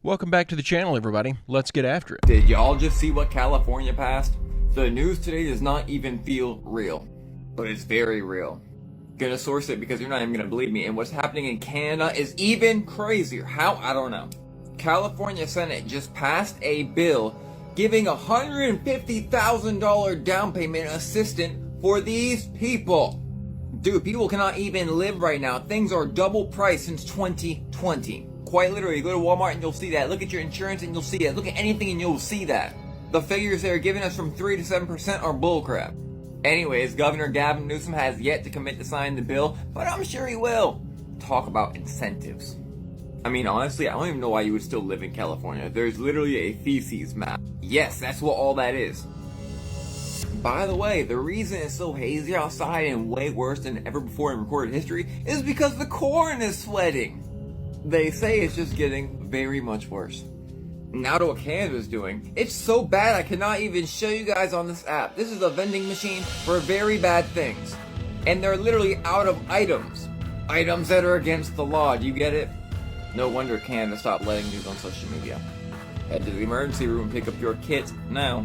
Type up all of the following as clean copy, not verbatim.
Welcome back to the channel, everybody. Let's get after it. Did y'all just see what California passed? The news today does not even feel real, but it's very real. Gonna source it because you're not even gonna believe me, and what's happening in Canada is even crazier. How? I don't know. California Senate just passed a bill giving $150,000 down payment assistance for these people. Dude, people cannot even live right now. Things are double priced since 2020. Quite literally, you go to Walmart and you'll see that. Look at your insurance and you'll see it. Look at anything and you'll see that. The figures they're giving us from 3 to 7% are bullcrap. Anyways, Governor Gavin Newsom has yet to commit to sign the bill, but I'm sure he will. Talk about incentives. I mean, honestly, I don't even know why you would still live in California. There's literally a feces map. Yes, that's what all that is. By the way, the reason it's so hazy outside and way worse than ever before in recorded history is because the corn is sweating. They say it's just getting very much worse. Now to what Canada's doing. It's so bad I cannot even show you guys on this app. This is a vending machine for very bad things. And they're literally out of items. Items that are against the law. Do you get it? No wonder Canada stopped letting news on social media. Head to the emergency room and pick up your kit now.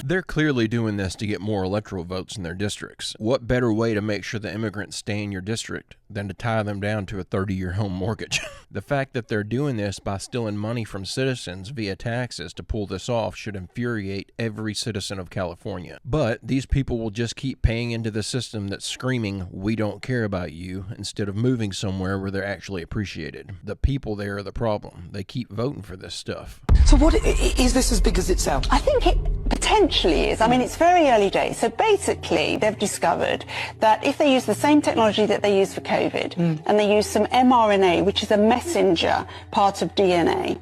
They're clearly doing this to get more electoral votes in their districts. What better way to make sure the immigrants stay in your district than to tie them down to a 30-year home mortgage? The fact that they're doing this by stealing money from citizens via taxes to pull this off should infuriate every citizen of California. But these people will just keep paying into the system that's screaming, "We don't care about you," instead of moving somewhere where they're actually appreciated. The people there are the problem. They keep voting for this stuff. So what is this as big as it sounds? I think it potentially is. I mean, it's very early days. So basically, they've discovered that if they use the same technology that they use for COVID, and they use some mRNA, which is a messenger part of DNA,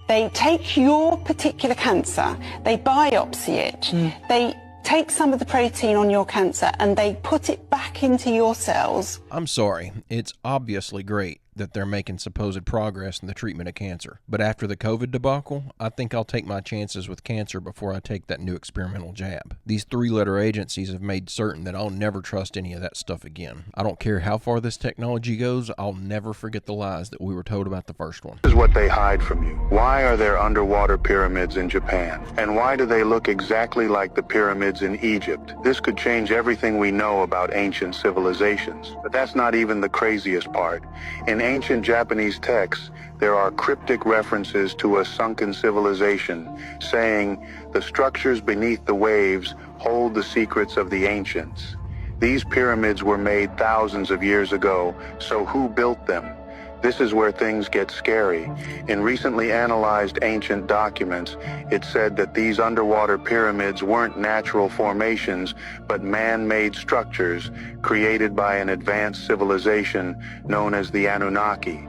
they take your particular cancer, they biopsy it, they take some of the protein on your cancer, and they put it back into your cells. I'm sorry, it's obviously great that they're making supposed progress in the treatment of cancer. But after the COVID debacle, I think I'll take my chances with cancer before I take that new experimental jab. These three-letter agencies have made certain that I'll never trust any of that stuff again. I don't care how far this technology goes, I'll never forget the lies that we were told about the first one. This is what they hide from you. Why are there underwater pyramids in Japan? And why do they look exactly like the pyramids in Egypt? This could change everything we know about ancient civilizations. But that's not even the craziest part. In ancient Japanese texts, there are cryptic references to a sunken civilization, saying, "The structures beneath the waves hold the secrets of the ancients." These pyramids were made thousands of years ago, so who built them? This is where things get scary. In recently analyzed ancient documents, it said that these underwater pyramids weren't natural formations, but man-made structures created by an advanced civilization known as the Anunnaki.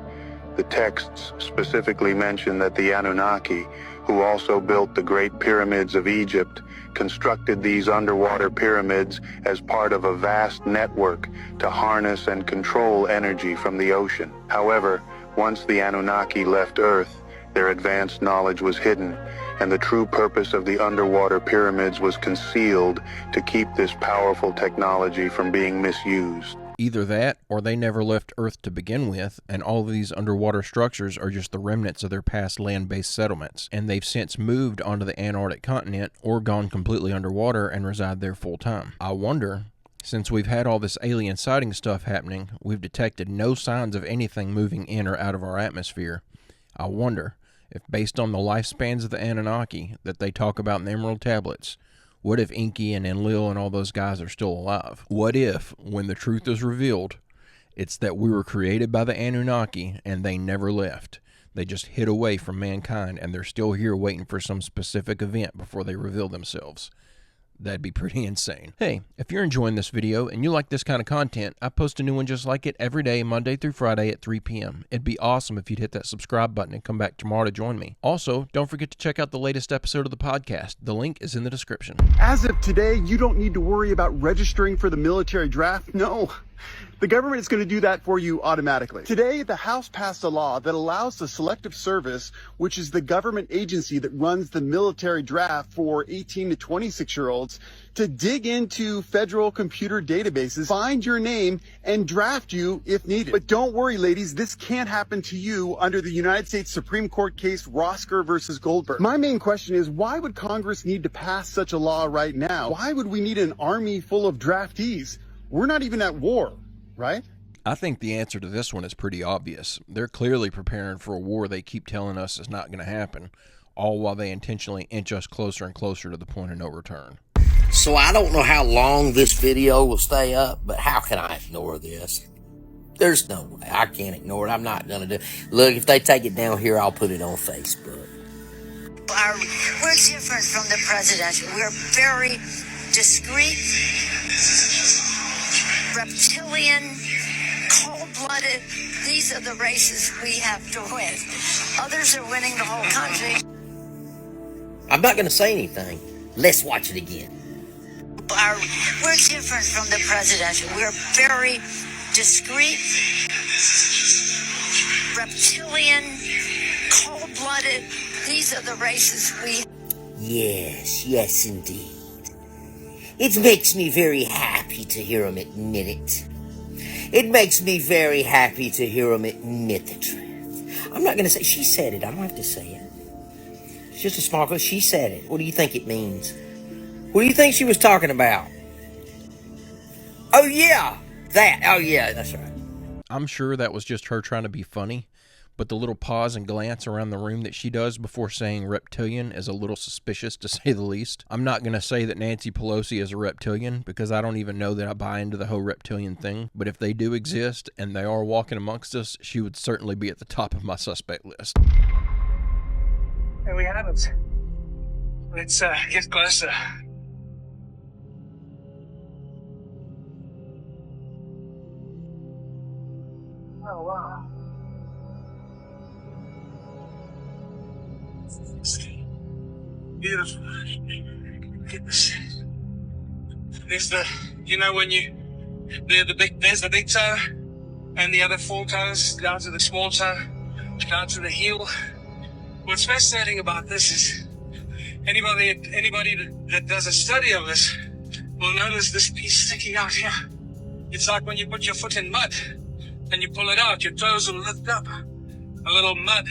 The texts specifically mention that the Anunnaki, who also built the Great Pyramids of Egypt, constructed these underwater pyramids as part of a vast network to harness and control energy from the ocean. However, once the Anunnaki left Earth, their advanced knowledge was hidden, and the true purpose of the underwater pyramids was concealed to keep this powerful technology from being misused. Either that, or they never left Earth to begin with, and all of these underwater structures are just the remnants of their past land-based settlements, and they've since moved onto the Antarctic continent or gone completely underwater and reside there full-time. I wonder, since we've had all this alien sighting stuff happening, we've detected no signs of anything moving in or out of our atmosphere. I wonder if, based on the lifespans of the Anunnaki that they talk about in the Emerald Tablets, what if Inky and Enlil and all those guys are still alive? What if, when the truth is revealed, it's that we were created by the Anunnaki and they never left? They just hid away from mankind and they're still here waiting for some specific event before they reveal themselves. That'd be pretty insane. Hey, if you're enjoying this video and you like this kind of content, I post a new one just like it every day, Monday through Friday at 3 p.m. It'd be awesome if you'd hit that subscribe button and come back tomorrow to join me. Also, don't forget to check out the latest episode of the podcast. The link is in the description. As of today, you don't need to worry about registering for the military draft. No, The government is going to do that for you automatically. Today, the House passed a law that allows the Selective Service, which is the government agency that runs the military draft for 18 to 26-year-olds, to dig into federal computer databases, find your name, and draft you if needed. But don't worry, ladies, this can't happen to you under the United States Supreme Court case Rosker versus Goldberg. My main question is, why would Congress need to pass such a law right now? Why would we need an army full of draftees? We're not even at war, right? I think the answer to this one is pretty obvious. They're clearly preparing for a war they keep telling us is not going to happen, all while they intentionally inch us closer and closer to the point of no return. So I don't know how long this video will stay up, but how can I ignore this? There's no way. I can't ignore it. I'm not going to do it. Look, if they take it down here, I'll put it on Facebook. We're different from the president. We're very discreet, reptilian, cold-blooded. These are the races we have to win. Others are winning the whole country. I'm not going to say anything. Let's watch it again. We're different from the president. We're very discreet, reptilian, cold-blooded. These are the races we... Yes, indeed. It makes me very happy to hear him admit it. It makes me very happy to hear him admit the truth. I'm not going to say... She said it. I don't have to say it. It's just a small question. She said it. What do you think it means? What do you think she was talking about? Oh, yeah. That. Oh, yeah. That's right. I'm sure that was just her trying to be funny, but the little pause and glance around the room that she does before saying reptilian is a little suspicious, to say the least. I'm not going to say that Nancy Pelosi is a reptilian, because I don't even know that I buy into the whole reptilian thing, but if they do exist and they are walking amongst us, she would certainly be at the top of my suspect list. There we have it. Let's get closer. Oh, wow. Beautiful. Get this. There's the, you know, when you, there's the big toe, and the other 4 toes down to the small toe, down to the heel. What's fascinating about this is anybody that does a study of this will notice this piece sticking out here. It's like when you put your foot in mud and you pull it out, your toes will lift up a little mud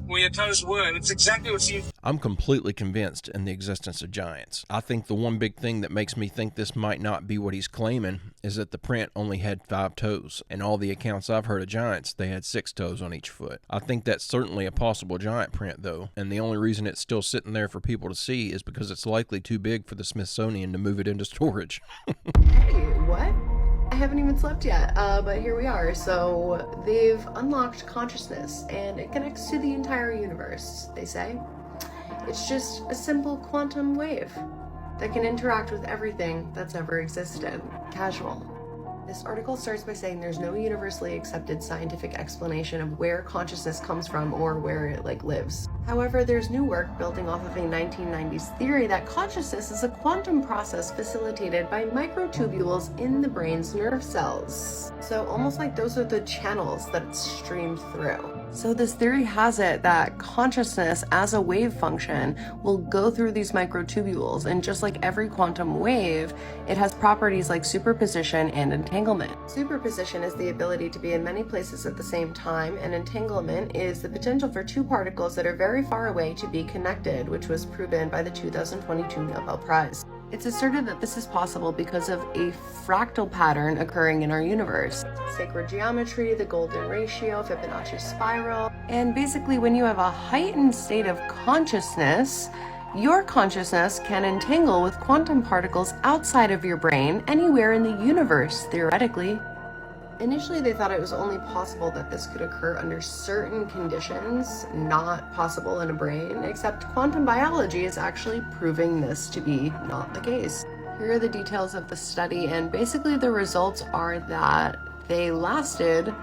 where your toes were, and it's exactly what you... I'm completely convinced in the existence of giants. I think the one big thing that makes me think this might not be what he's claiming is that the print only had 5 toes. And all the accounts I've heard of giants, they had 6 toes on each foot. I think that's certainly a possible giant print, though, and the only reason it's still sitting there for people to see is because it's likely too big for the Smithsonian to move it into storage. Hey, what? I haven't even slept yet, but here we are. So they've unlocked consciousness, and it connects to the entire universe, they say. It's just a simple quantum wave that can interact with everything that's ever existed. Casual. This article starts by saying there's no universally accepted scientific explanation of where consciousness comes from or where it lives. However, there's new work building off of a 1990s theory that consciousness is a quantum process facilitated by microtubules in the brain's nerve cells. So almost like those are the channels that it's streamed through. So this theory has it that consciousness as a wave function will go through these microtubules, and just like every quantum wave, it has properties like superposition and entanglement. Superposition is the ability to be in many places at the same time, and entanglement is the potential for 2 particles that are very far away to be connected, which was proven by the 2022 Nobel Prize. It's asserted that this is possible because of a fractal pattern occurring in our universe. Sacred geometry, the golden ratio, Fibonacci spiral, and basically when you have a heightened state of consciousness, your consciousness can entangle with quantum particles outside of your brain anywhere in the universe, theoretically. Initially, they thought it was only possible that this could occur under certain conditions, not possible in a brain, except quantum biology is actually proving this to be not the case. Here are the details of the study, and basically the results are that they lasted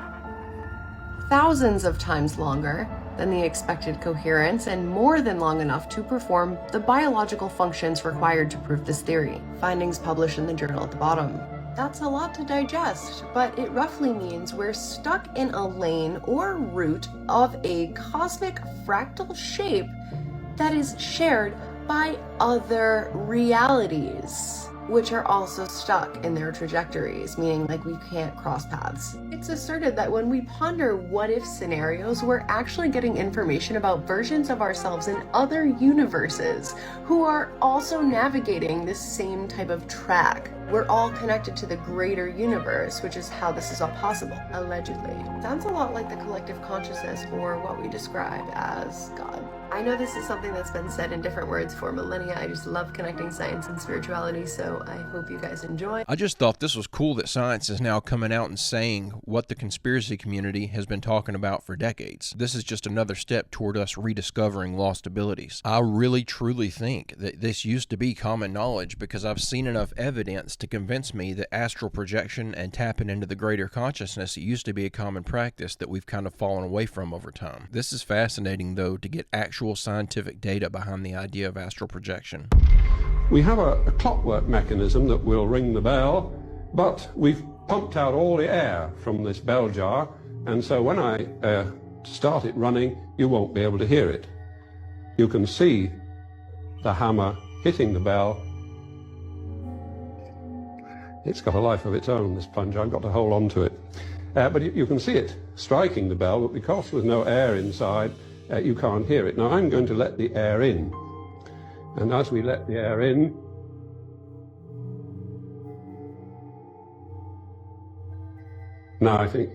thousands of times longer than the expected coherence and more than long enough to perform the biological functions required to prove this theory. Findings published in the journal at the bottom. That's a lot to digest, but it roughly means we're stuck in a lane or route of a cosmic fractal shape that is shared by other realities, which are also stuck in their trajectories, meaning like we can't cross paths. It's asserted that when we ponder what-if scenarios, we're actually getting information about versions of ourselves in other universes who are also navigating this same type of track. We're all connected to the greater universe, which is how this is all possible, allegedly. Sounds a lot like the collective consciousness, or what we describe as God. I know this is something that's been said in different words for millennia. I just love connecting science and spirituality, so I hope you guys enjoy. I just thought this was cool that science is now coming out and saying what the conspiracy community has been talking about for decades. This is just another step toward us rediscovering lost abilities. I really truly think that this used to be common knowledge because I've seen enough evidence to convince me that astral projection and tapping into the greater consciousness used to be a common practice that we've kind of fallen away from over time. This is fascinating, though, to get actual scientific data behind the idea of astral projection. We have a clockwork mechanism that will ring the bell, but we've pumped out all the air from this bell jar, and so when I start it running, you won't be able to hear it. You can see the hammer hitting the bell. It's got a life of its own, this plunger. I've got to hold on to it. But you can see it striking the bell, but because there's no air inside, you can't hear it. Now I'm going to let the air in. And as we let the air in, now I think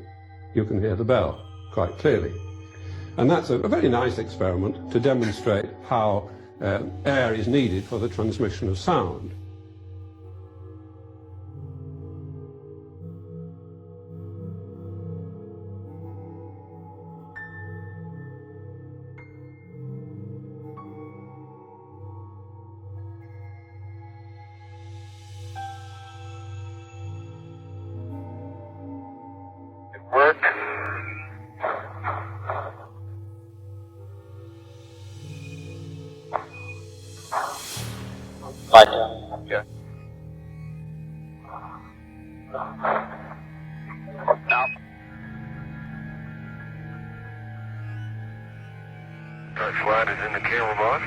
you can hear the bell quite clearly. And that's a very nice experiment to demonstrate how air is needed for the transmission of sound. Work. Yeah. Touchline is in the camera box.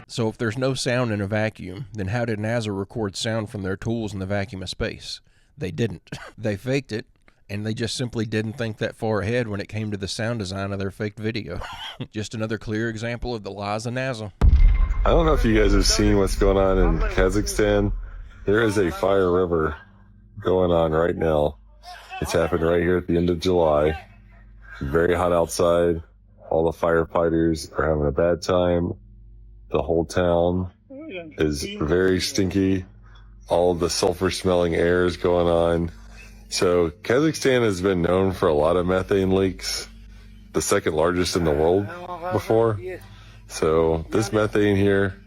So if there's no sound in a vacuum, then how did NASA record sound from their tools in the vacuum of space? They didn't. They faked it, and they just simply didn't think that far ahead when it came to the sound design of their faked video. Just another clear example of the lies of NASA. I don't know if you guys have seen what's going on in Kazakhstan. There is a fire river going on right now. It's happened right here at the end of July. Very hot outside. All the firefighters are having a bad time. The whole town is very stinky. All of the sulfur smelling air is going on. So Kazakhstan has been known for a lot of methane leaks, the second largest in the world before. So this methane here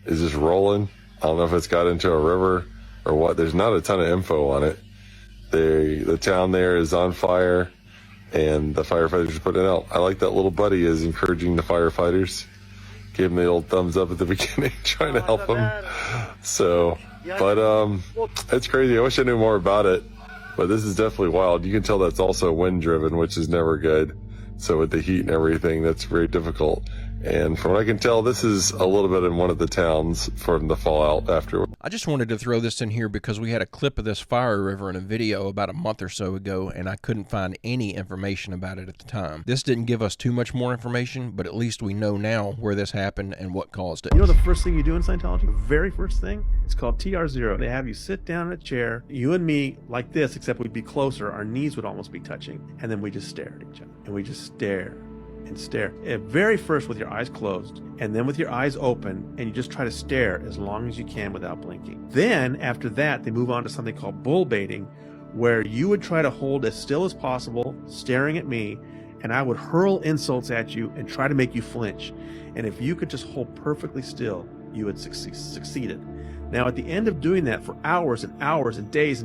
is just rolling. I don't know if it's got into a river or what. There's not a ton of info on it. The town there is on fire and the firefighters are putting it out. I like that little buddy is encouraging the firefighters. Give him the old thumbs up at the beginning, trying to help them. So, but it's crazy. I wish I knew more about it, but this is definitely wild. You can tell that's also wind driven, which is never good. So with the heat and everything, that's very difficult. And from what I can tell, this is a little bit in one of the towns from the fallout afterward. I just wanted to throw this in here because we had a clip of this fire river in a video about a month or so ago, and I couldn't find any information about it at the time. This didn't give us too much more information, but at least we know now where this happened and what caused it. You know the first thing you do in Scientology? The very first thing? It's called TR0. They have you sit down in a chair, you and me, like this, except we'd be closer. Our knees would almost be touching. And then we just stare at each other. And we just stare and stare. At very first with your eyes closed, and then with your eyes open, and you just try to stare as long as you can without blinking. Then after that, they move on to something called bull baiting, where you would try to hold as still as possible, staring at me, and I would hurl insults at you and try to make you flinch. And if you could just hold perfectly still, you had succeeded. Now at the end of doing that for hours and hours and days,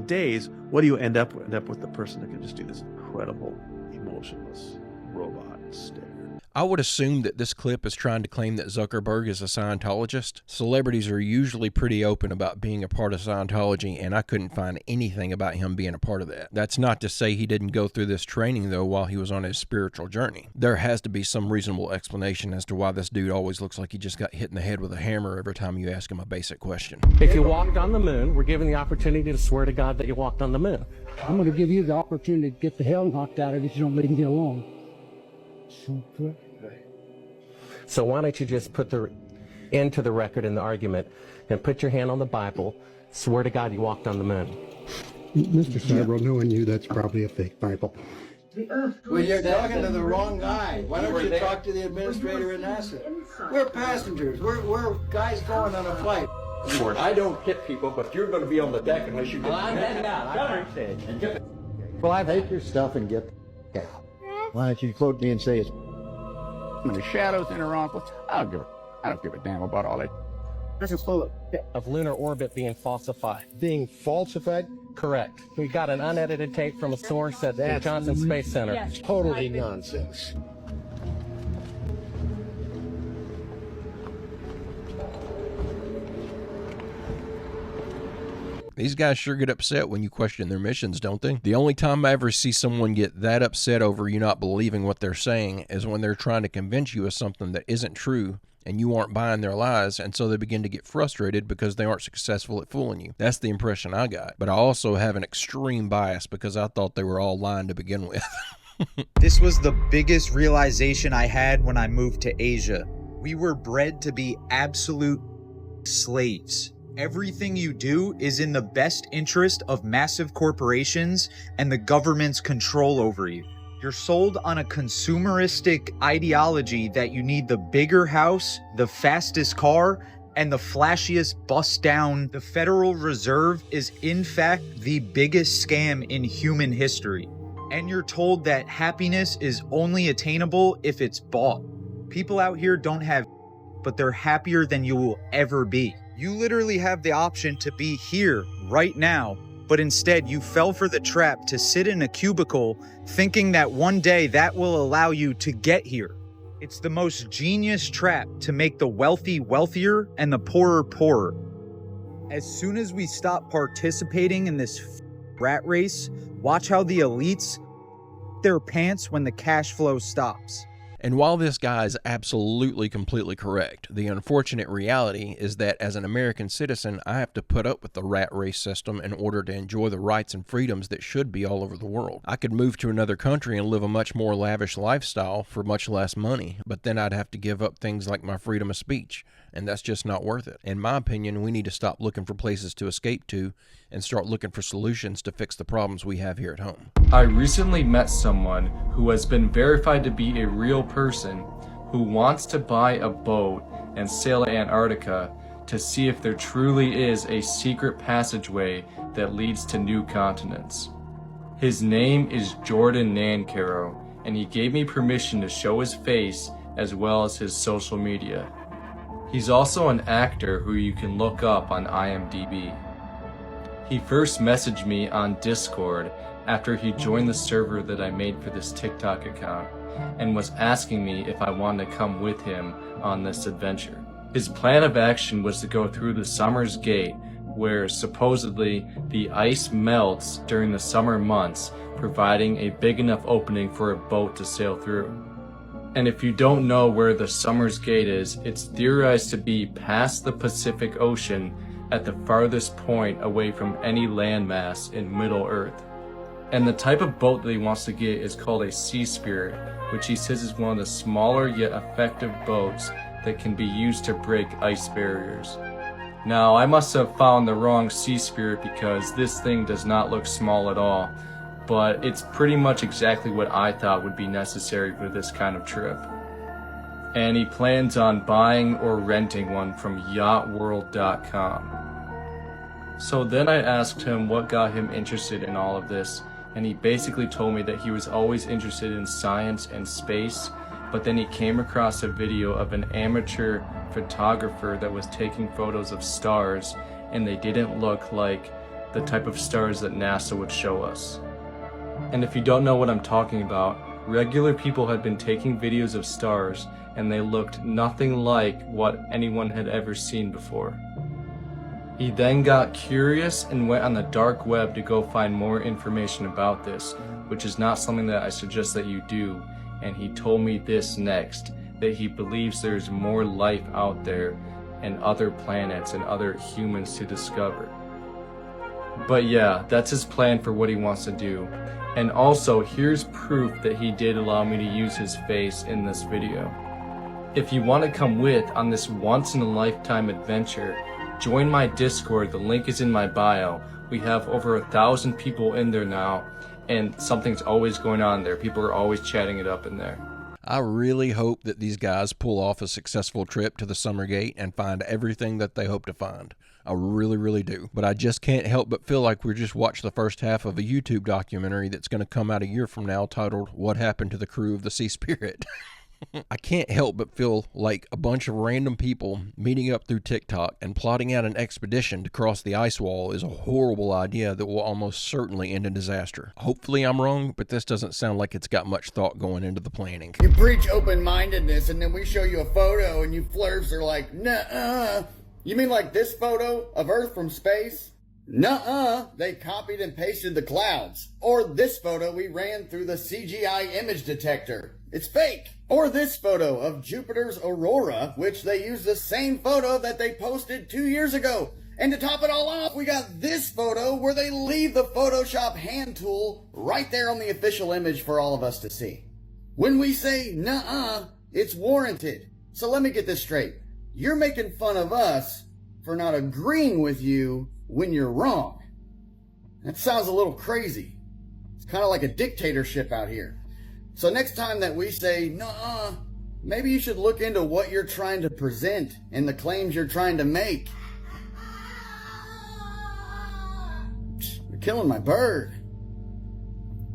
what do you end up with? End up with the person that can just do this incredible, emotionless robot stare. I would assume that this clip is trying to claim that Zuckerberg is a Scientologist. Celebrities are usually pretty open about being a part of Scientology, and I couldn't find anything about him being a part of that. That's not to say he didn't go through this training, though, while he was on his spiritual journey. There has to be some reasonable explanation as to why this dude always looks like he just got hit in the head with a hammer every time you ask him a basic question. If you walked on the moon, we're given the opportunity to swear to God that you walked on the moon. I'm going to give you the opportunity to get the hell knocked out of you if you don't leave me alone. So why don't you just put the end to the record in the argument and put your hand on the Bible, swear to God you walked on the moon. Mr. Several, knowing you, that's probably a fake Bible. Well, you're talking to the wrong guy. Why don't you talk to the administrator at NASA? We're passengers. We're guys going on a flight. I don't hit people, but you're going to be on the deck unless you get I'm heading out. Well, I take your stuff and get out. Why don't you quote me and say it's in the shadows in her office? I don't give a damn about all that. This is full of lunar orbit being falsified. Being falsified? Correct. We got an unedited tape from a source at the Johnson Space Center. Yes. Totally nonsense. These guys sure get upset when you question their missions, don't they? The only time I ever see someone get that upset over you not believing what they're saying is when they're trying to convince you of something that isn't true and you aren't buying their lies, and so they begin to get frustrated because they aren't successful at fooling you. That's the impression I got. But I also have an extreme bias because I thought they were all lying to begin with. This was the biggest realization I had when I moved to Asia. We were bred to be absolute slaves. Everything you do is in the best interest of massive corporations and the government's control over you. You're sold on a consumeristic ideology that you need the bigger house, the fastest car, and the flashiest bust down. The Federal Reserve is in fact the biggest scam in human history. And you're told that happiness is only attainable if it's bought. People out here don't have, but they're happier than you will ever be. You literally have the option to be here right now, but instead you fell for the trap to sit in a cubicle thinking that one day that will allow you to get here. It's the most genius trap to make the wealthy wealthier and the poorer poorer. As soon as we stop participating in this rat race, watch how the elites their pants when the cash flow stops. And while this guy is absolutely completely correct, the unfortunate reality is that as an American citizen, I have to put up with the rat race system in order to enjoy the rights and freedoms that should be all over the world. I could move to another country and live a much more lavish lifestyle for much less money, but then I'd have to give up things like my freedom of speech, and that's just not worth it. In my opinion, we need to stop looking for places to escape to and start looking for solutions to fix the problems we have here at home. I recently met someone who has been verified to be a real person who wants to buy a boat and sail to Antarctica to see if there truly is a secret passageway that leads to new continents. His name is Jordan Nancaro, and he gave me permission to show his face as well as his social media. He's also an actor who you can look up on IMDb. He first messaged me on Discord after he joined the server that I made for this TikTok account and was asking me if I wanted to come with him on this adventure. His plan of action was to go through the Summer's Gate, where supposedly the ice melts during the summer months, providing a big enough opening for a boat to sail through. And if you don't know where the Summer's Gate is, it's theorized to be past the Pacific Ocean at the farthest point away from any landmass in Middle Earth. And the type of boat that he wants to get is called a Sea Spirit, which he says is one of the smaller yet effective boats that can be used to break ice barriers. Now, I must have found the wrong Sea Spirit because this thing does not look small at all, but it's pretty much exactly what I thought would be necessary for this kind of trip. And he plans on buying or renting one from yachtworld.com. So then I asked him what got him interested in all of this, and he basically told me that he was always interested in science and space, but then he came across a video of an amateur photographer that was taking photos of stars, and they didn't look like the type of stars that NASA would show us. And if you don't know what I'm talking about, Regular people had been taking videos of stars, and they looked nothing like what anyone had ever seen before. He then got curious and went on the dark web to go find more information about this, which is not something that I suggest that you do, and he told me this next, that he believes there's more life out there and other planets and other humans to discover. But yeah, that's his plan for what he wants to do. And also, here's proof that he did allow me to use his face in this video. If you want to come with on this once-in-a-lifetime adventure, join my Discord, the link is in my bio. We have over 1,000 people in there now, and something's always going on there. People are always chatting it up in there. I really hope that these guys pull off a successful trip to the Summer Gate and find everything that they hope to find. I really, really do. But I just can't help but feel like we just watched the first half of a YouTube documentary that's going to come out a year from now titled, What Happened to the Crew of the Sea Spirit? I can't help but feel like a bunch of random people meeting up through TikTok and plotting out an expedition to cross the ice wall is a horrible idea that will almost certainly end in disaster. Hopefully I'm wrong, but this doesn't sound like it's got much thought going into the planning. You preach open-mindedness and then we show you a photo and you flirts are like, nuh-uh. You mean like this photo of Earth from space? Nuh-uh. They copied and pasted the clouds. Or this photo we ran through the CGI image detector. It's fake. Or this photo of Jupiter's aurora, which they used the same photo that they posted 2 years ago. And to top it all off, we got this photo where they leave the Photoshop hand tool right there on the official image for all of us to see. When we say nuh-uh, it's warranted. So let me get this straight. You're making fun of us for not agreeing with you when you're wrong. That sounds a little crazy. It's kind of like a dictatorship out here. So next time that we say, nuh-uh, maybe you should look into what you're trying to present and the claims you're trying to make. You're killing my bird.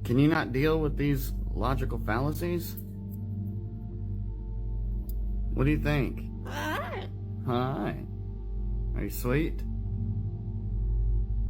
Can you not deal with these logical fallacies? What do you think? Hi. Are you sweet?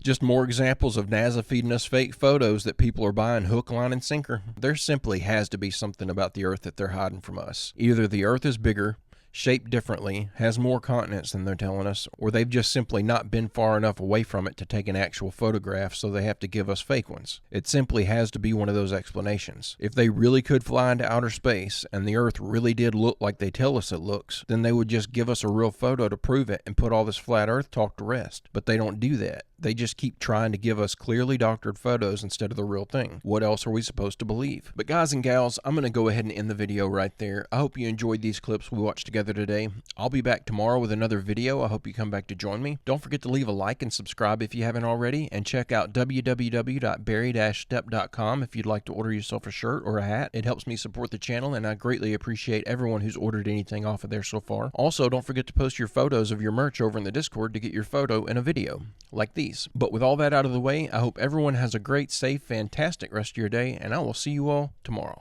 Just more examples of NASA feeding us fake photos that people are buying hook, line, and sinker. There simply has to be something about the Earth that they're hiding from us. Either the Earth is bigger, shaped differently, has more continents than they're telling us, or they've just simply not been far enough away from it to take an actual photograph, so they have to give us fake ones. It simply has to be one of those explanations. If they really could fly into outer space, and the Earth really did look like they tell us it looks, then they would just give us a real photo to prove it and put all this flat Earth talk to rest. But they don't do that. They just keep trying to give us clearly doctored photos instead of the real thing. What else are we supposed to believe? But guys and gals, I'm going to go ahead and end the video right there. I hope you enjoyed these clips we watched together today. I'll be back tomorrow with another video. I hope you come back to join me. Don't forget to leave a like and subscribe if you haven't already, and check out www.barry-stepp.com if you'd like to order yourself a shirt or a hat. It helps me support the channel, and I greatly appreciate everyone who's ordered anything off of there so far. Also, don't forget to post your photos of your merch over in the Discord to get your photo in a video, like these. But with all that out of the way, I hope everyone has a great, safe, fantastic rest of your day, and I will see you all tomorrow.